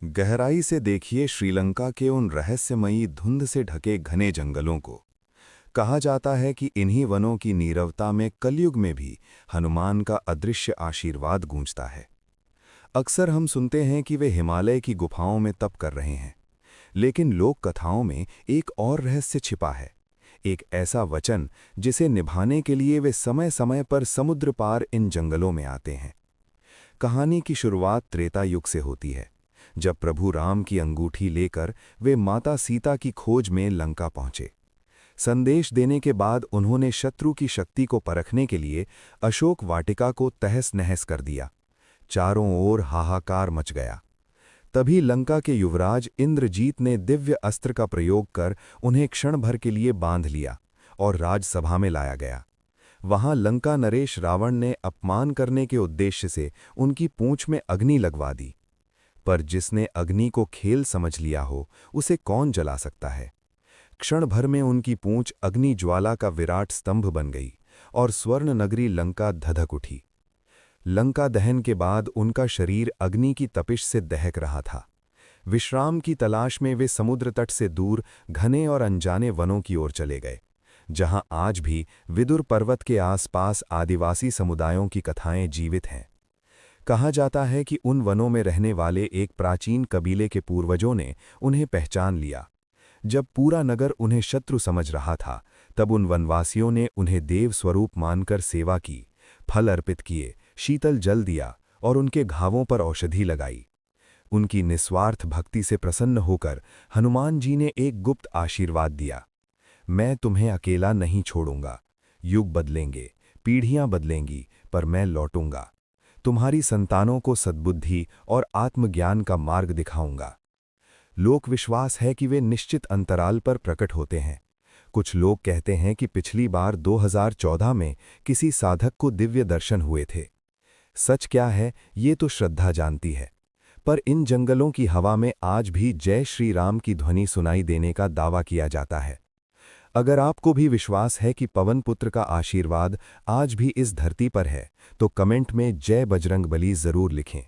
गहराई से देखिए श्रीलंका के उन रहस्यमयी धुंध से ढके घने जंगलों को। कहा जाता है कि इन्हीं वनों की नीरवता में कलयुग में भी हनुमान का अदृश्य आशीर्वाद गूंजता है। अक्सर हम सुनते हैं कि वे हिमालय की गुफाओं में तप कर रहे हैं, लेकिन लोक कथाओं में एक और रहस्य छिपा है। एक ऐसा वचन जिसे निभाने के लिए वे समय समय पर समुद्र पार इन जंगलों में आते हैं। कहानी की शुरुआत त्रेता युग से होती है, जब प्रभु राम की अंगूठी लेकर वे माता सीता की खोज में लंका पहुंचे। संदेश देने के बाद उन्होंने शत्रु की शक्ति को परखने के लिए अशोक वाटिका को तहस नहस कर दिया। चारों ओर हाहाकार मच गया। तभी लंका के युवराज इंद्रजीत ने दिव्य अस्त्र का प्रयोग कर उन्हें क्षण भर के लिए बांध लिया और राजसभा में लाया गया। वहां लंका नरेश रावण ने अपमान करने के उद्देश्य से उनकी पूंछ में अग्नि लगवा दी। पर जिसने अग्नि को खेल समझ लिया हो, उसे कौन जला सकता है। क्षण भर में उनकी पूंछ अग्नि ज्वाला का विराट स्तंभ बन गई और स्वर्ण नगरी लंका धधक उठी। लंका दहन के बाद उनका शरीर अग्नि की तपिश से दहक रहा था। विश्राम की तलाश में वे समुद्र तट से दूर घने और अनजाने वनों की ओर चले गए, जहां आज भी विदुर पर्वत के आसपास आदिवासी समुदायों की कथाएं जीवित हैं। कहा जाता है कि उन वनों में रहने वाले एक प्राचीन कबीले के पूर्वजों ने उन्हें पहचान लिया। जब पूरा नगर उन्हें शत्रु समझ रहा था, तब उन वनवासियों ने उन्हें देव स्वरूप मानकर सेवा की, फल अर्पित किए, शीतल जल दिया और उनके घावों पर औषधि लगाई। उनकी निस्वार्थ भक्ति से प्रसन्न होकर हनुमान जी ने एक गुप्त आशीर्वाद दिया, मैं तुम्हें अकेला नहीं छोड़ूंगा। युग बदलेंगे, पीढ़ियां बदलेंगी, पर मैं लौटूंगा। तुम्हारी संतानों को सद्बुद्धि और आत्मज्ञान का मार्ग दिखाऊंगा। लोक विश्वास है कि वे निश्चित अंतराल पर प्रकट होते हैं। कुछ लोग कहते हैं कि पिछली बार 2014 में किसी साधक को दिव्य दर्शन हुए थे। सच क्या है, ये तो श्रद्धा जानती है, पर इन जंगलों की हवा में आज भी जय श्री राम की ध्वनि सुनाई देने का दावा किया जाता है। अगर आपको भी विश्वास है कि पवन पुत्र का आशीर्वाद आज भी इस धरती पर है, तो कमेंट में जय बजरंगबली जरूर लिखें।